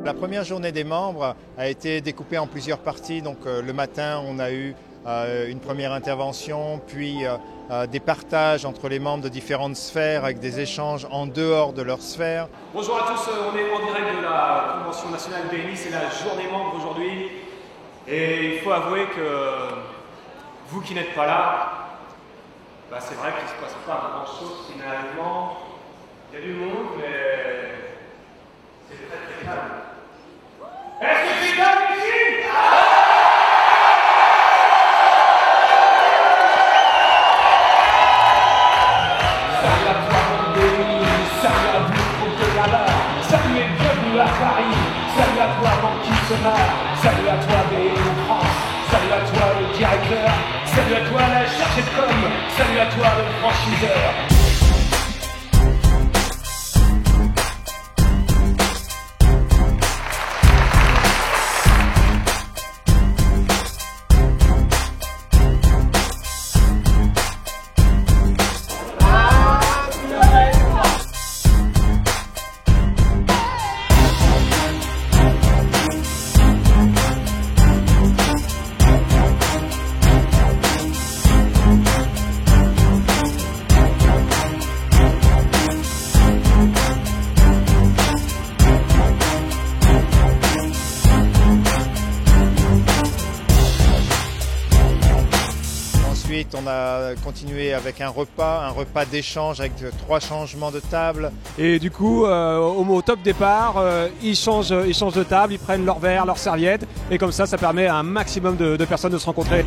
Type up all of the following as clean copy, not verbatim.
La première journée des membres a été découpée en plusieurs parties. Donc le matin, on a eu une première intervention, puis des partages entre les membres de différentes sphères avec des échanges en dehors de leur sphère. Bonjour à tous, on est en direct de la Convention nationale BNI, c'est la journée membre aujourd'hui. Et il faut avouer que vous qui n'êtes pas là, c'est vrai qu'il ne se passe pas grand chose finalement. Il y a du monde, mais c'est très très calme. Est-ce que c'est calme ici? Salut à toi mon BNI, salut à vous pour de la barre, salut et bienvenue à Paris, salut à toi mon qui se marre, salut à toi BNI France, salut à toi le directeur, salut à toi la chargée de com, salut à toi le franchiseur. Ensuite, on a continué avec un repas d'échange avec 3 changements de table. Et du coup, au top départ, ils changent de table, ils prennent leur verre, leur serviette, et comme ça permet à un maximum de personnes de se rencontrer.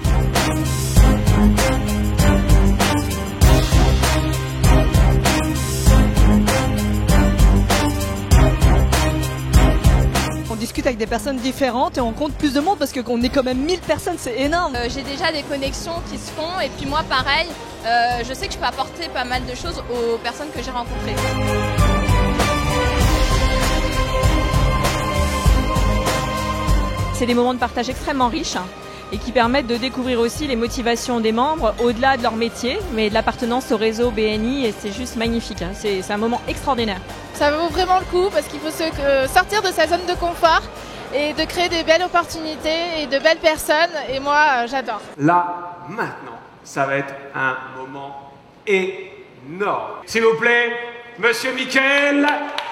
On discute avec des personnes différentes et on compte plus de monde parce qu'on est quand même 1000 personnes, c'est énorme. J'ai déjà des connexions qui se font et puis moi pareil, je sais que je peux apporter pas mal de choses aux personnes que j'ai rencontrées. C'est des moments de partage extrêmement riches et qui permettent de découvrir aussi les motivations des membres au-delà de leur métier, mais de l'appartenance au réseau BNI, et c'est juste magnifique. C'est un moment extraordinaire. Ça vaut vraiment le coup parce qu'il faut sortir de sa zone de confort et de créer des belles opportunités et de belles personnes, et moi j'adore. Là, maintenant, ça va être un moment énorme. S'il vous plaît, Monsieur Michael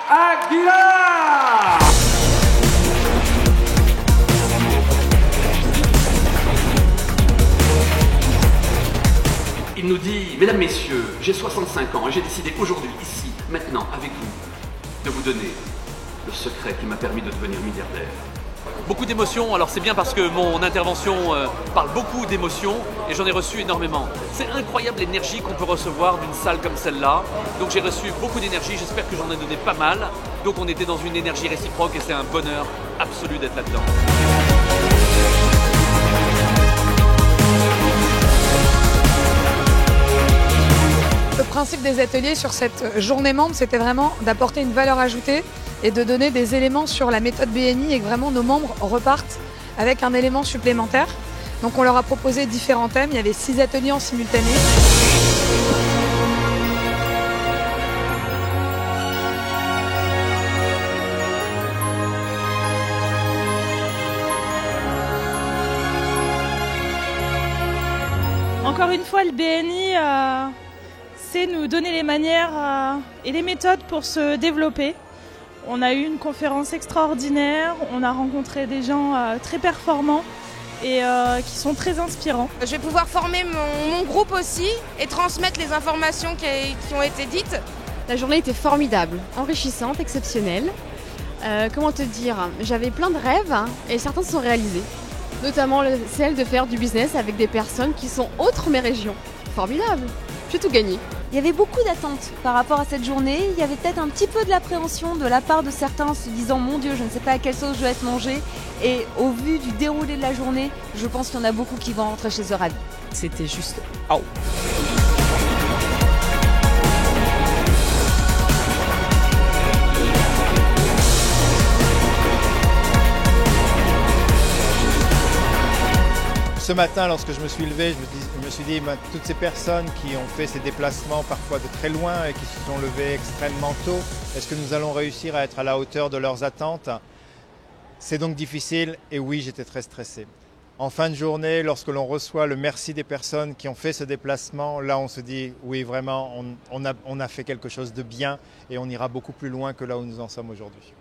Aguilar! Il nous dit, mesdames, messieurs, j'ai 65 ans et j'ai décidé aujourd'hui, ici, maintenant, avec vous, de vous donner le secret qui m'a permis de devenir milliardaire. Beaucoup d'émotions, alors c'est bien parce que mon intervention parle beaucoup d'émotions et j'en ai reçu énormément. C'est incroyable l'énergie qu'on peut recevoir d'une salle comme celle-là. Donc j'ai reçu beaucoup d'énergie, j'espère que j'en ai donné pas mal. Donc on était dans une énergie réciproque et c'est un bonheur absolu d'être là-dedans. Le principe des ateliers sur cette journée membre, c'était vraiment d'apporter une valeur ajoutée et de donner des éléments sur la méthode BNI et que vraiment nos membres repartent avec un élément supplémentaire. Donc on leur a proposé différents thèmes, il y avait 6 ateliers en simultané. Encore une fois, le BNI c'est nous donner les manières et les méthodes pour se développer. On a eu une conférence extraordinaire, on a rencontré des gens très performants et qui sont très inspirants. Je vais pouvoir former mon groupe aussi et transmettre les informations qui ont été dites. La journée était formidable, enrichissante, exceptionnelle. Comment te dire, j'avais plein de rêves et certains se sont réalisés. Notamment celle de faire du business avec des personnes qui sont autres mes régions. Formidable, j'ai tout gagné. Il y avait beaucoup d'attentes par rapport à cette journée. Il y avait peut-être un petit peu de l'appréhension de la part de certains se disant « Mon Dieu, je ne sais pas à quelle sauce je vais être mangé ». Et au vu du déroulé de la journée, je pense qu'il y en a beaucoup qui vont rentrer chez eux ravis. C'était juste « Oh ». Ce matin, lorsque je me suis levé, je me suis dit, toutes ces personnes qui ont fait ces déplacements parfois de très loin et qui se sont levées extrêmement tôt, est-ce que nous allons réussir à être à la hauteur de leurs attentes? C'est donc difficile et oui, j'étais très stressé. En fin de journée, lorsque l'on reçoit le merci des personnes qui ont fait ce déplacement, là on se dit oui vraiment on a fait quelque chose de bien et on ira beaucoup plus loin que là où nous en sommes aujourd'hui.